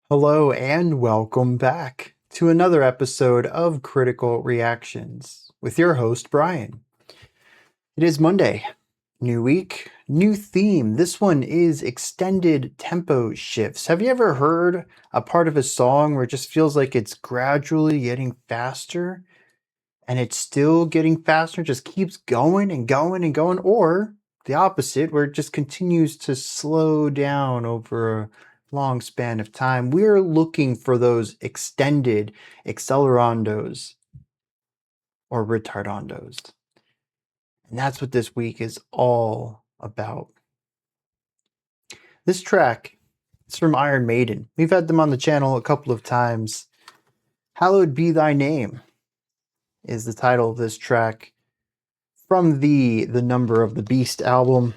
Hello and welcome back to another episode of Critical Reactions with your host, Bryan. It is Monday, new week, new theme. This one is extended tempo shifts. Have you ever heard a part of a song where it just feels like it's gradually getting faster and it's still getting faster, just keeps going and going and going, or the opposite, where it just continues to slow down over a long span of time? We're looking for those extended accelerandos or retardandos. And that's what this week is all about. This track is from Iron Maiden. We've had them on the channel a couple of times. Hallowed Be Thy Name is the title of this track from the Number of the Beast album.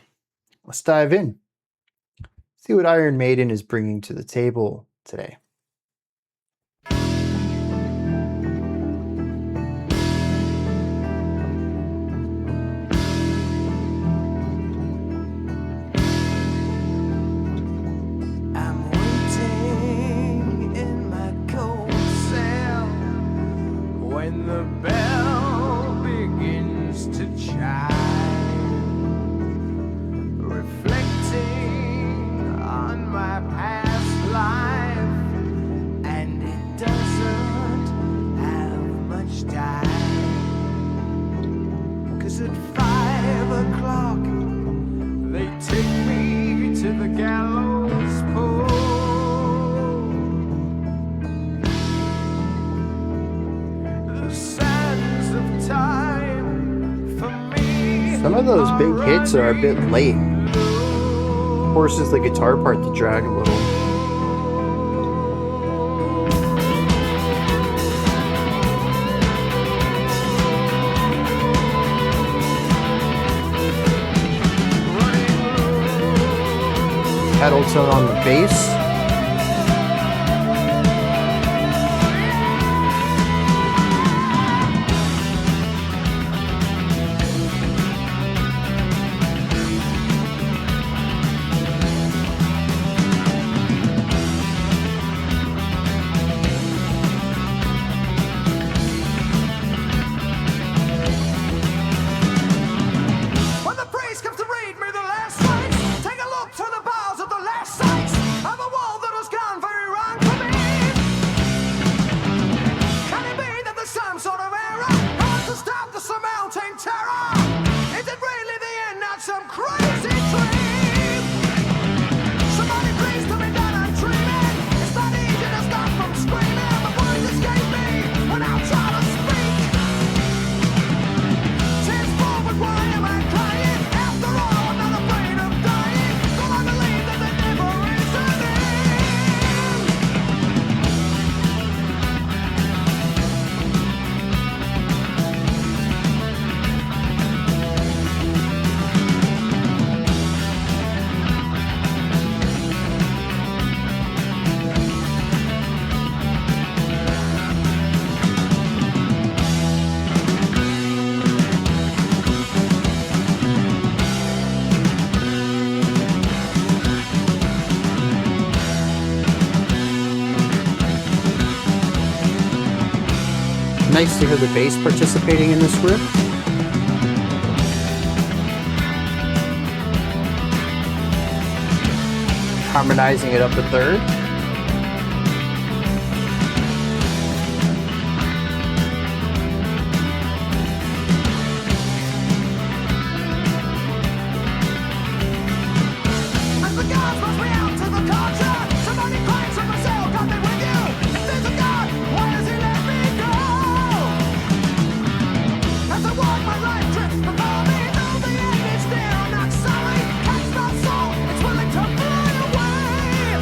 Let's dive in. See what Iron Maiden is bringing to the table today. I'm waiting in my cold cell when the bell begins to chime, reflecting on my past life, and it doesn't have much time, 'cause at 5 o'clock they take me to the gallows pole. The sands of time for me. Some of those big hits are a bit late. Forces the guitar part to drag a little. Pedal tone on the bass. When the priest comes to read me the last rites, take a look through the bars of the last sights of a world that has gone very wrong for me. Can it be that there's some sort of error? Hard to stop the surmounting terror? Is it really the end, not some crazy dream? Somebody please tell me that I'm dreaming. It's not easy to stop from screaming, but words escape me when I try to speak. Tears forward, why am I crying? After all, I'm not afraid of dying. So I believe that there never is an end. Nice to hear the bass participating in this riff. Harmonizing it up a third. As the gods must be out to the culture, somebody cries from the cell, got me with you. If there's a God, why does he let me go? As I walk my life drifts before me, though the end is near, I'm not sorry. Catch my soul, it's willing to fly away.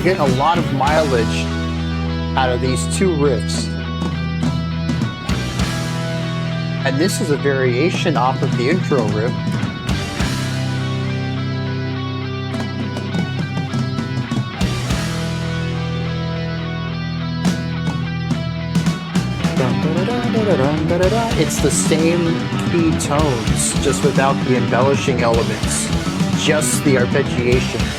getting a lot of mileage out of these two riffs. And this is a variation off of the intro riff. It's the same key tones, just without the embellishing elements, just the arpeggiation.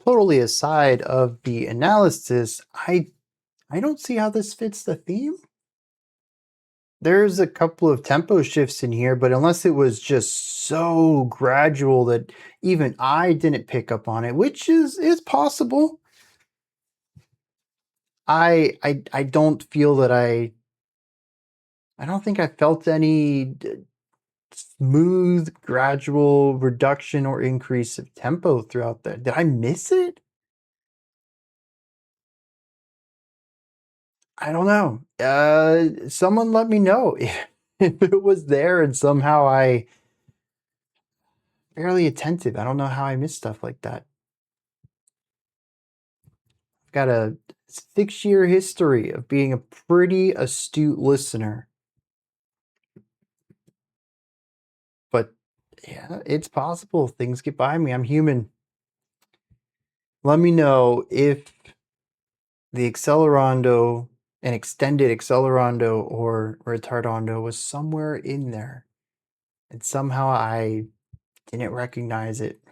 Totally aside of the analysis, I don't see how this fits the theme. There's a couple of tempo shifts in here, but unless it was just so gradual that even I didn't pick up on it, which is possible. I don't feel that I don't think I felt any smooth, gradual reduction or increase of tempo throughout that. Did I miss it? I don't know. Someone let me know if it was there and somehow I fairly attentive. I don't know how I miss stuff like that. I've got a 6-year history of being a pretty astute listener. But yeah, it's possible things get by me. I'm human. Let me know if the accelerando, an extended accelerando or retardando was somewhere in there and somehow I didn't recognize it.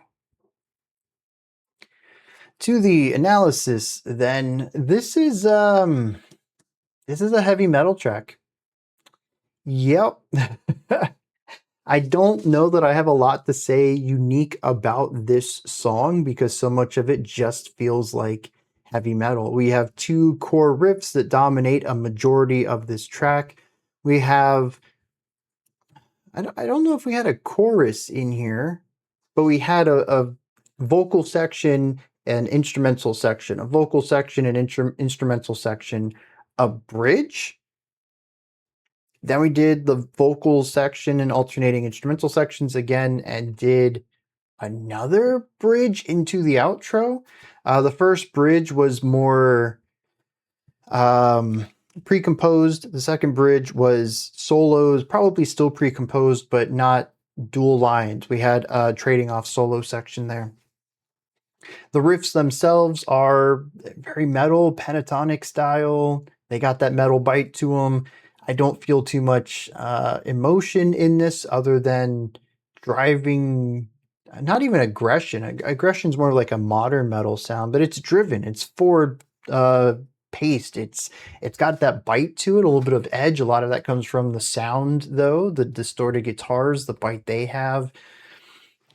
To the analysis, then, this is a heavy metal track. Yep. I don't know that I have a lot to say unique about this song because so much of it just feels like heavy metal. We have two core riffs that dominate a majority of this track. We have, I don't know if we had a chorus in here, but we had a vocal section an instrumental section, a vocal section, an instrumental section, a bridge. Then we did the vocal section and alternating instrumental sections again, and did another bridge into the outro. The first bridge was more pre-composed. The second bridge was solos, probably still pre-composed, but not dual lines. We had a trading off solo section there. The riffs themselves are very metal, pentatonic style. They got that metal bite to them. I don't feel too much emotion in this other than driving, not even aggression. Aggression's more like a modern metal sound, but it's driven. It's forward paced. It's got that bite to it, a little bit of edge. A lot of that comes from the sound, though, the distorted guitars, the bite they have.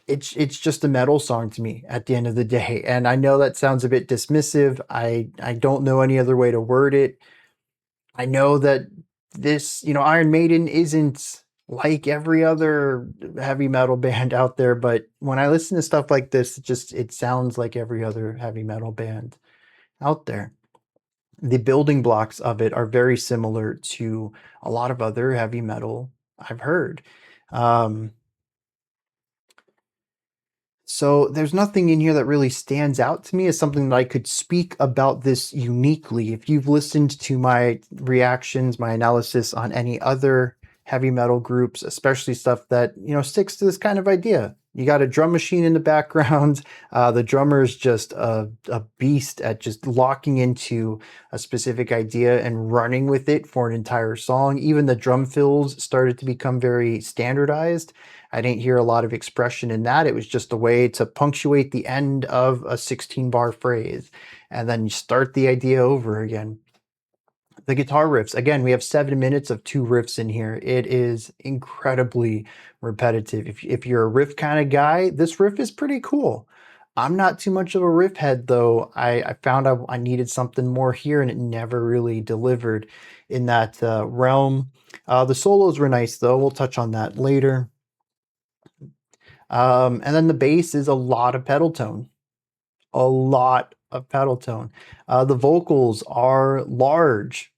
It's just a metal song to me at the end of the day. And I know that sounds a bit dismissive. I don't know any other way to word it. I know that this, Iron Maiden isn't like every other heavy metal band out there, but when I listen to stuff like this, it sounds like every other heavy metal band out there. The building blocks of it are very similar to a lot of other heavy metal I've heard. So there's nothing in here that really stands out to me as something that I could speak about this uniquely. If you've listened to my reactions, my analysis on any other heavy metal groups, especially stuff that, sticks to this kind of idea. You got a drum machine in the background. The drummer is just a beast at just locking into a specific idea and running with it for an entire song. Even the drum fills started to become very standardized. I didn't hear a lot of expression in that. It was just a way to punctuate the end of a 16-bar phrase and then start the idea over again. The guitar riffs, again, we have 7 minutes of 2 riffs in here. It is incredibly repetitive. If you're a riff kind of guy, this riff is pretty cool. I'm not too much of a riff head, though. I found I needed something more here, and it never really delivered in that realm. The solos were nice, though. We'll touch on that later. And then the bass is a lot of pedal tone. A lot of pedal tone. The vocals are large.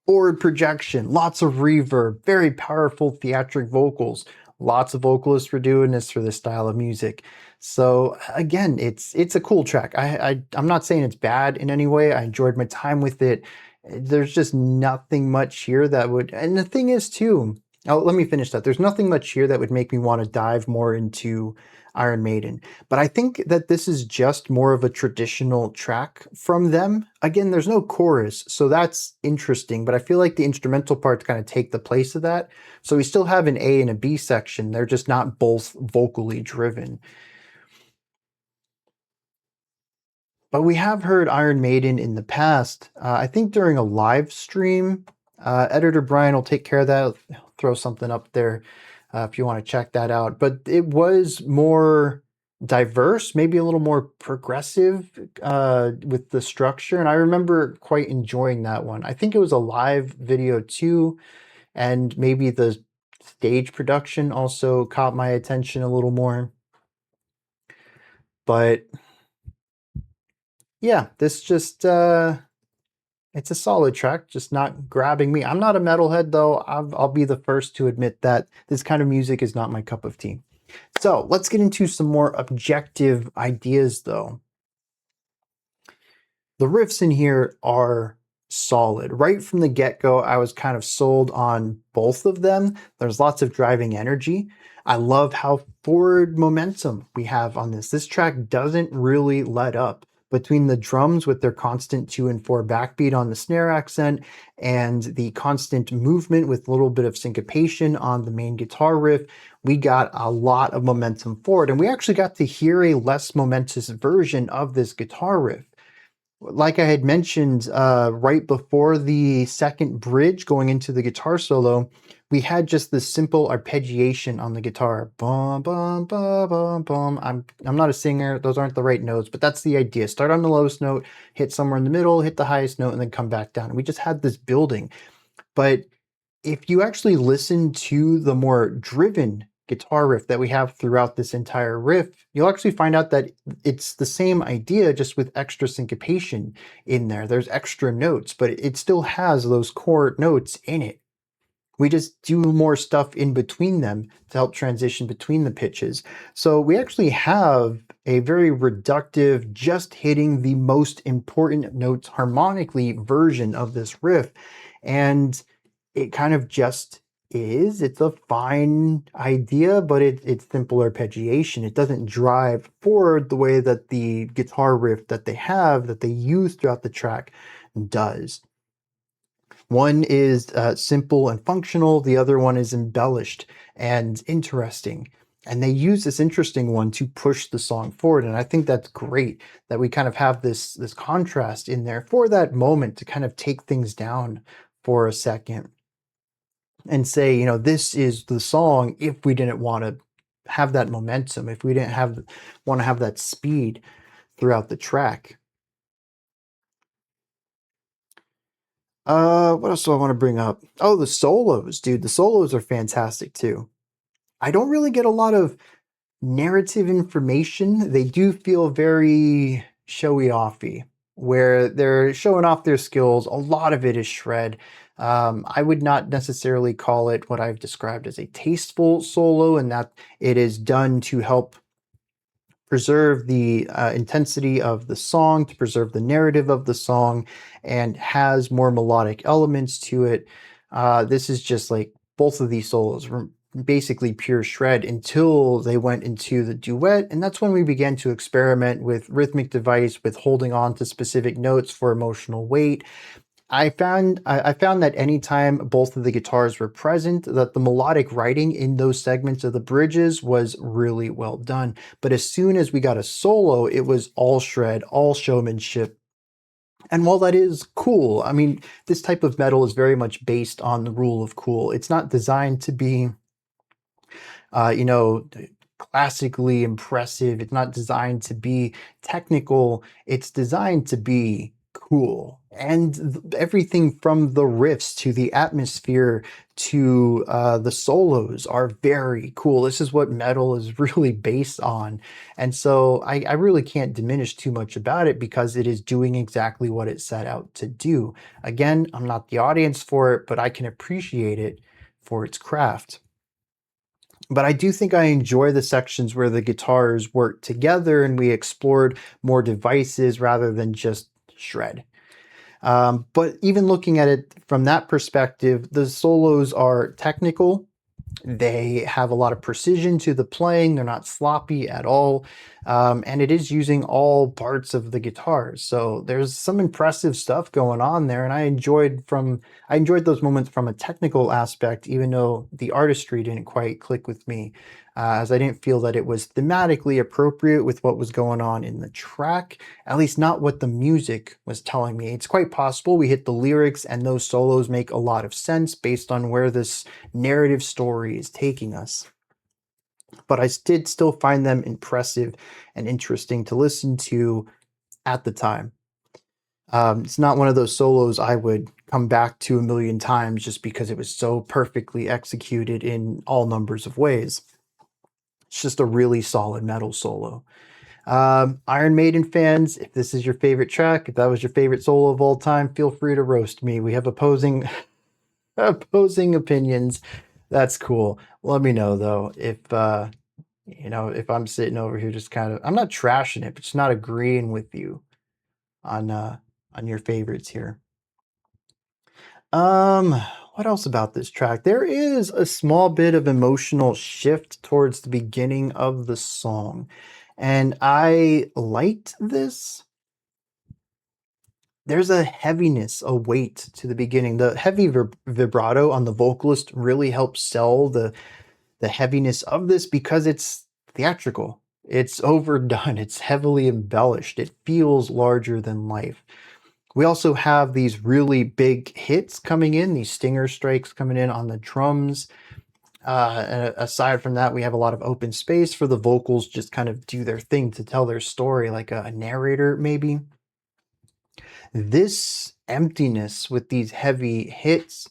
Forward projection, lots of reverb, very powerful theatric vocals. Lots of vocalists were doing this for this style of music. So again, it's a cool track. I'm not saying it's bad in any way. I enjoyed my time with it. There's just nothing much here that would, and the thing is too, let me finish that. There's nothing much here that would make me want to dive more into Iron Maiden. But I think that this is just more of a traditional track from them. Again, there's no chorus, so that's interesting, but I feel like the instrumental parts kind of take the place of that. So we still have an A and a B section. They're just not both vocally driven. But we have heard Iron Maiden in the past, I think during a live stream. Editor Bryan will take care of that. He'll throw something up there if you want to check that out. But it was more diverse, maybe a little more progressive with the structure. And I remember quite enjoying that one. I think it was a live video too. And maybe the stage production also caught my attention a little more. But yeah, this just... it's a solid track, just not grabbing me. I'm not a metalhead, though. I'll be the first to admit that this kind of music is not my cup of tea. So let's get into some more objective ideas, though. The riffs in here are solid. Right from the get-go, I was kind of sold on both of them. There's lots of driving energy. I love how forward momentum we have on this. This track doesn't really let up. Between the drums with their constant 2 and 4 backbeat on the snare accent and the constant movement with a little bit of syncopation on the main guitar riff, we got a lot of momentum forward. And we actually got to hear a less momentous version of this guitar riff. Like I had mentioned right before the second bridge going into the guitar solo, we had just this simple arpeggiation on the guitar. Bum, bum, bum, bum, bum. I'm not a singer. Those aren't the right notes, but that's the idea. Start on the lowest note, hit somewhere in the middle, hit the highest note, and then come back down. And we just had this building. But if you actually listen to the more driven guitar riff that we have throughout this entire riff, you'll actually find out that it's the same idea, just with extra syncopation in there. There's extra notes, but it still has those core notes in it. We just do more stuff in between them to help transition between the pitches. So we actually have a very reductive, just hitting the most important notes harmonically version of this riff. And it kind of just is. It's a fine idea, but it's simple arpeggiation. It doesn't drive forward the way that the guitar riff that they use throughout the track does. One is simple and functional. The other one is embellished and interesting. And they use this interesting one to push the song forward. And I think that's great that we kind of have this contrast in there for that moment to kind of take things down for a second and say, you know, this is the song if we didn't want to have that momentum, if we didn't want to have that speed throughout the track. What else do I want to bring up? Oh, the solos, dude. The solos are fantastic too. I don't really get a lot of narrative information. They do feel very showy offy, where they're showing off their skills. A lot of it is shred. I would not necessarily call it what I've described as a tasteful solo, and that it is done to help preserve the intensity of the song, to preserve the narrative of the song, and has more melodic elements to it. This is just like both of these solos were basically pure shred until they went into the duet, and that's when we began to experiment with rhythmic device, with holding on to specific notes for emotional weight. I found that anytime both of the guitars were present, that the melodic writing in those segments of the bridges was really well done. But as soon as we got a solo, it was all shred, all showmanship. And while that is cool, I mean, this type of metal is very much based on the rule of cool. It's not designed to be, you know, classically impressive. It's not designed to be technical. It's designed to be cool. And everything from the riffs to the atmosphere to the solos are very cool. This is what metal is really based on. And so I really can't diminish too much about it because it is doing exactly what it set out to do. Again, I'm not the audience for it, but I can appreciate it for its craft. But I do think I enjoy the sections where the guitars work together and we explored more devices rather than just shred. But even looking at it from that perspective, the solos are technical. They have a lot of precision to the playing. They're not sloppy at all. And it is using all parts of the guitars. So there's some impressive stuff going on there. And I enjoyed those moments from a technical aspect, even though the artistry didn't quite click with me, as I didn't feel that it was thematically appropriate with what was going on in the track, at least not what the music was telling me. It's quite possible we hit the lyrics and those solos make a lot of sense based on where this narrative story is taking us. But I did still find them impressive and interesting to listen to at the time. It's not one of those solos I would come back to a million times just because it was so perfectly executed in all numbers of ways. It's just a really solid metal solo. Iron Maiden fans, if this is your favorite track, if that was your favorite solo of all time, feel free to roast me. We have opposing opinions. That's cool. Let me know though if you know, if I'm sitting over here just kind of, I'm not trashing it, but just not agreeing with you on your favorites here. What else about this track? There is a small bit of emotional shift towards the beginning of the song, and I liked this. There's a heaviness, a weight to the beginning. The heavy vibrato on the vocalist really helps sell the heaviness of this because it's theatrical. It's overdone. It's heavily embellished. It feels larger than life. We also have these really big hits coming in, these stinger strikes coming in on the drums. And aside from that, we have a lot of open space for the vocals just kind of do their thing to tell their story, like a narrator maybe. This emptiness with these heavy hits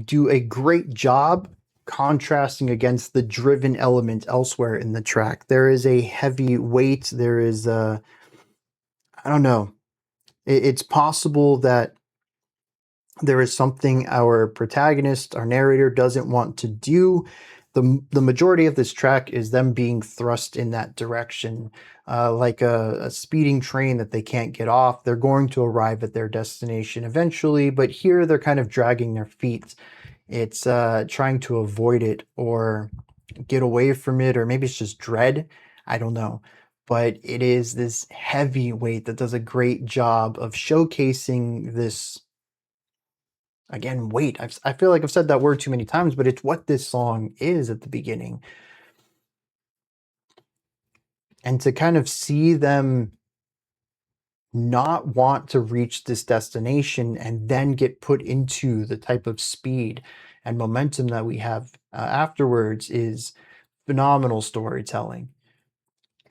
do a great job contrasting against the driven element elsewhere in the track. There is a heavy weight. There is a, I don't know. It's possible that there is something our protagonist, our narrator, doesn't want to do. The majority of this track is them being thrust in that direction, like a speeding train that they can't get off. They're going to arrive at their destination eventually, but here they're kind of dragging their feet. It's trying to avoid it or get away from it, or maybe it's just dread. I don't know. But it is this heavy weight that does a great job of showcasing this, again, weight. I feel like I've said that word too many times, but it's what this song is at the beginning. And to kind of see them not want to reach this destination and then get put into the type of speed and momentum that we have afterwards is phenomenal storytelling.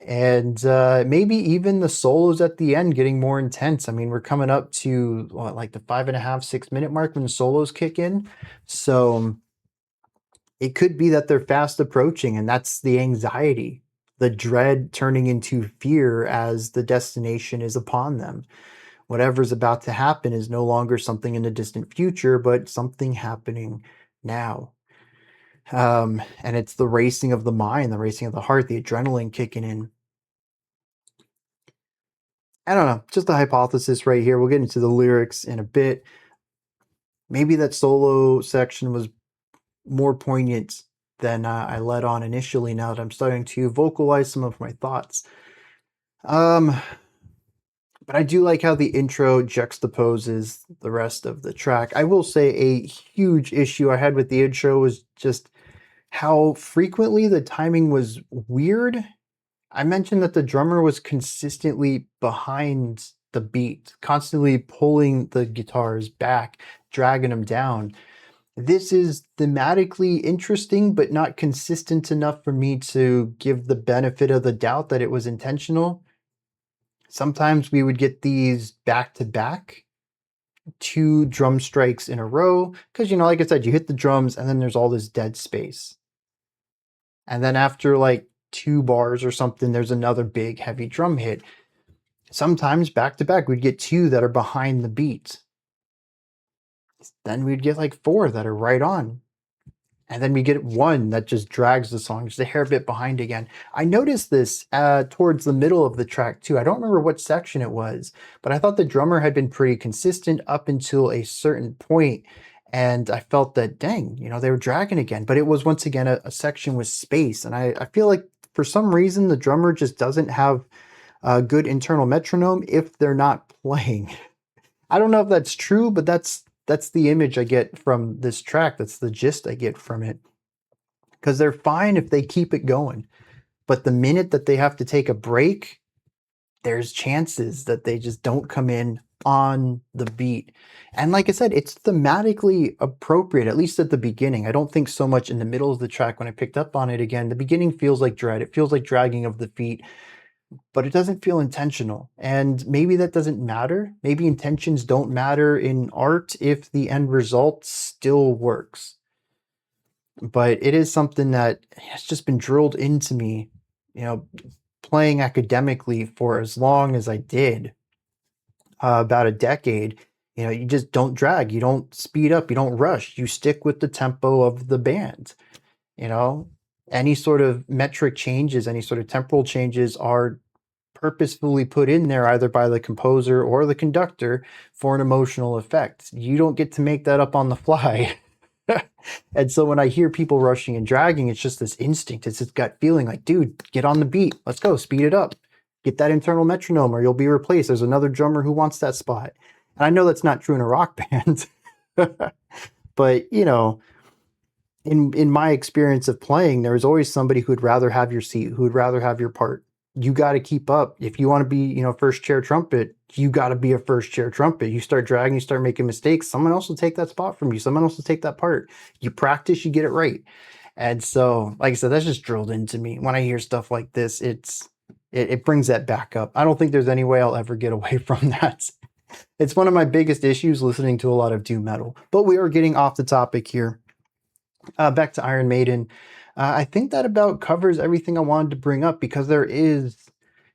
And maybe even the solos at the end getting more intense. I mean, we're coming up to what, like the 5.5, 6 minute mark when the solos kick in. So it could be that they're fast approaching, and that's the anxiety, the dread turning into fear as the destination is upon them. Whatever's about to happen is no longer something in the distant future, but something happening now. And it's the racing of the mind, the racing of the heart, the adrenaline kicking in. I don't know, just a hypothesis right here. We'll get into the lyrics in a bit. Maybe that solo section was more poignant than I let on initially, now that I'm starting to vocalize some of my thoughts. But I do like how the intro juxtaposes the rest of the track. I will say a huge issue I had with the intro was just how frequently the timing was weird. I mentioned that the drummer was consistently behind the beat, constantly pulling the guitars back, dragging them down. This is thematically interesting, but not consistent enough for me to give the benefit of the doubt that it was intentional. Sometimes we would get these back to back, 2 drum strikes in a row, because, you know, like I said, you hit the drums and then there's all this dead space. And then after like 2 bars or something, there's another big heavy drum hit. Sometimes back to back, we'd get 2 that are behind the beat. Then we'd get like 4 that are right on. And then we get 1 that just drags the song just a hair bit behind again. I noticed this towards the middle of the track too. I don't remember what section it was, but I thought the drummer had been pretty consistent up until a certain point. And I felt that, dang, you know, they were dragging again. But it was once again a section with space. And I feel like for some reason the drummer just doesn't have a good internal metronome if they're not playing. I don't know if that's true, but that's the image I get from this track. That's the gist I get from it. Because they're fine if they keep it going. But the minute that they have to take a break, there's chances that they just don't come in on the beat. And like I said, it's thematically appropriate, at least at the beginning. I don't think so much in the middle of the track when I picked up on it again. The beginning feels like dread. It feels like dragging of the feet, but it doesn't feel intentional. And maybe that doesn't matter. Maybe intentions don't matter in art if the end result still works. But it is something that has just been drilled into me, you know, playing academically for as long as I did, about a decade. You know, you just don't drag, you don't speed up, you don't rush, you stick with the tempo of the band. You know, any sort of metric changes, any sort of temporal changes are purposefully put in there either by the composer or the conductor for an emotional effect. You don't get to make that up on the fly. And so when I hear people rushing and dragging, it's just this instinct, it's this gut feeling like, dude, get on the beat, let's go, speed it up, get that internal metronome or you'll be replaced. There's another drummer who wants that spot. And I know that's not true in a rock band, but you know, in my experience of playing, there's always somebody who'd rather have your seat, who'd rather have your part. You got to keep up. If you want to be, you know, first chair trumpet, you got to be a first chair trumpet. You start dragging, you start making mistakes, someone else will take that spot from you. Someone else will take that part. You practice, you get it right. And so, like I said, that's just drilled into me. When I hear stuff like this, it brings that back up. I don't think there's any way I'll ever get away from that. It's one of my biggest issues listening to a lot of doom metal. But we are getting off the topic here. Back to Iron Maiden. I think that about covers everything I wanted to bring up because there is,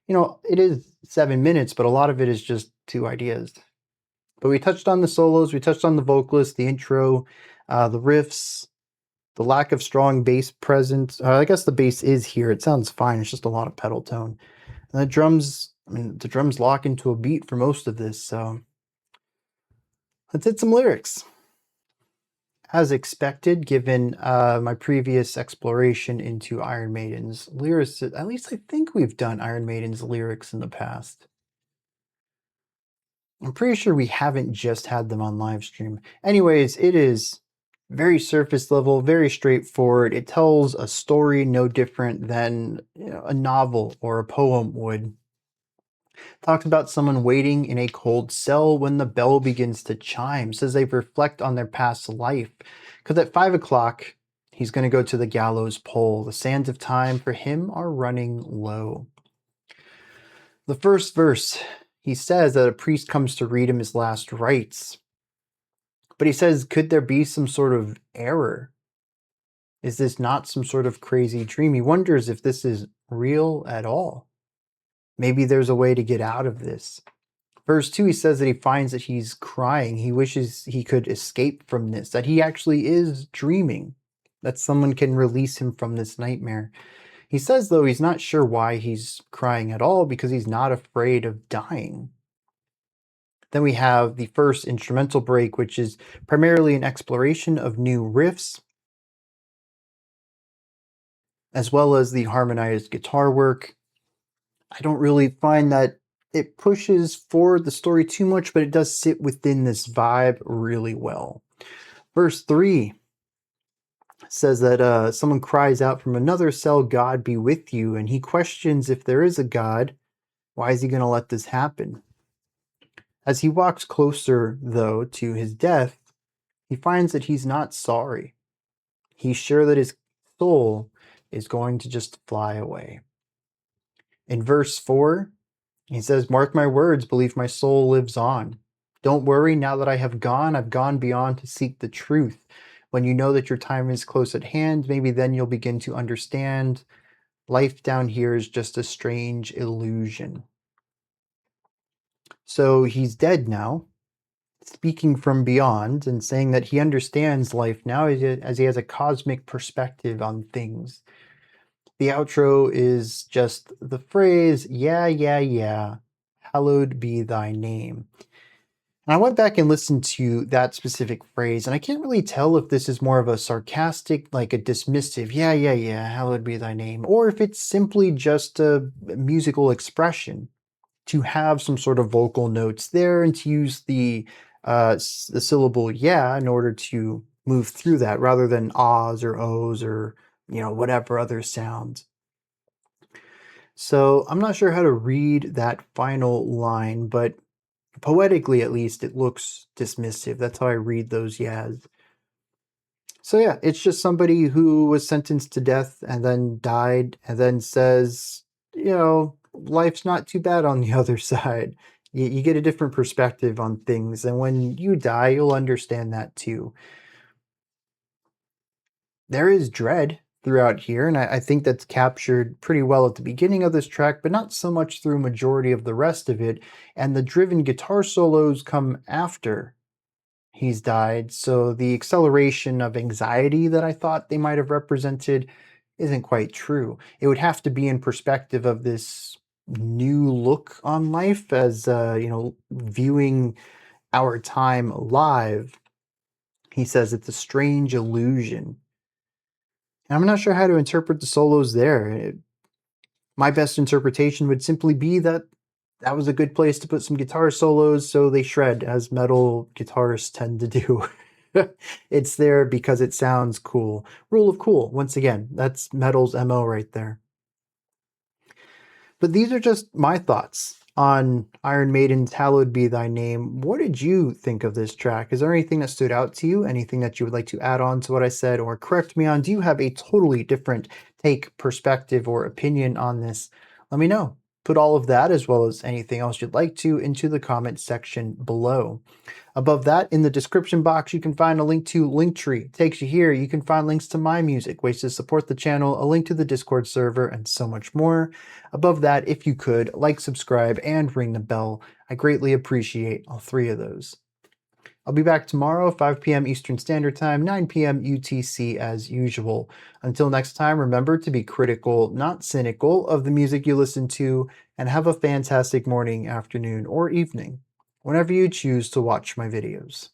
it is 7 minutes, but a lot of it is just two ideas. But we touched on the solos, we touched on the vocalist, the intro, the riffs, the lack of strong bass presence. I guess the bass is here. It sounds fine. It's just a lot of pedal tone. And the drums, the drums lock into a beat for most of this. So let's hit some lyrics. As expected, given my previous exploration into Iron Maiden's lyrics, at least I think we've done Iron Maiden's lyrics in the past. I'm pretty sure we haven't just had them on live stream. Anyways, it is very surface level, very straightforward. It tells a story no different than a novel or a poem would. Talks about someone waiting in a cold cell when the bell begins to chime. Says they reflect on their past life. Because at 5 o'clock, he's going to go to the gallows pole. The sands of time for him are running low. The first verse, he says that a priest comes to read him his last rites. But he says, could there be some sort of error? Is this not some sort of crazy dream? He wonders if this is real at all. Maybe there's a way to get out of this. Verse 2, he says that he finds that he's crying. He wishes he could escape from this, that he actually is dreaming, that someone can release him from this nightmare. He says, though, he's not sure why he's crying at all because he's not afraid of dying. Then we have the first instrumental break, which is primarily an exploration of new riffs, as well as the harmonized guitar work. I don't really find that it pushes forward the story too much, but it does sit within this vibe really well. Verse 3 says that someone cries out from another cell, God be with you, and he questions if there is a God, why is he going to let this happen? As he walks closer, though, to his death, he finds that he's not sorry. He's sure that his soul is going to just fly away. In verse 4, he says, mark my words, believe my soul lives on. Don't worry, now that I have gone, I've gone beyond to seek the truth. When you know that your time is close at hand, maybe then you'll begin to understand life down here is just a strange illusion. So he's dead now, speaking from beyond and saying that he understands life now as he has a cosmic perspective on things. The outro is just the phrase, yeah, yeah, yeah, hallowed be thy name. And I went back and listened to that specific phrase, and I can't really tell if this is more of a sarcastic, like a dismissive, yeah, yeah, yeah, hallowed be thy name, or if it's simply just a musical expression to have some sort of vocal notes there and to use the syllable yeah in order to move through that rather than ahs or ohs or whatever other sounds. So I'm not sure how to read that final line, but poetically at least it looks dismissive. That's how I read those yas. So yeah, it's just somebody who was sentenced to death and then died and then says, life's not too bad on the other side. You get a different perspective on things, and when you die, you'll understand that too. There is dread throughout here, and I think that's captured pretty well at the beginning of this track, but not so much through majority of the rest of it, and the driven guitar solos come after he's died, so the acceleration of anxiety that I thought they might have represented isn't quite true. It would have to be in perspective of this new look on life as, viewing our time live. He says it's a strange illusion. And I'm not sure how to interpret the solos there. My best interpretation would simply be that that was a good place to put some guitar solos so they shred, as metal guitarists tend to do. It's there because it sounds cool. Rule of cool, once again, that's metal's MO right there. But these are just my thoughts on Iron Maiden's Hallowed Be Thy Name. What did you think of this track? Is there anything that stood out to you? Anything that you would like to add on to what I said or correct me on? Do you have a totally different take, perspective, or opinion on this? Let me know. Put all of that, as well as anything else you'd like to, into the comment section below. Above that, in the description box, you can find a link to Linktree. It takes you here. You can find links to my music, ways to support the channel, a link to the Discord server, and so much more. Above that, if you could, like, subscribe, and ring the bell. I greatly appreciate all three of those. I'll be back tomorrow, 5 p.m. Eastern Standard Time, 9 p.m. UTC as usual. Until next time, remember to be critical, not cynical, of the music you listen to, and have a fantastic morning, afternoon, or evening, whenever you choose to watch my videos.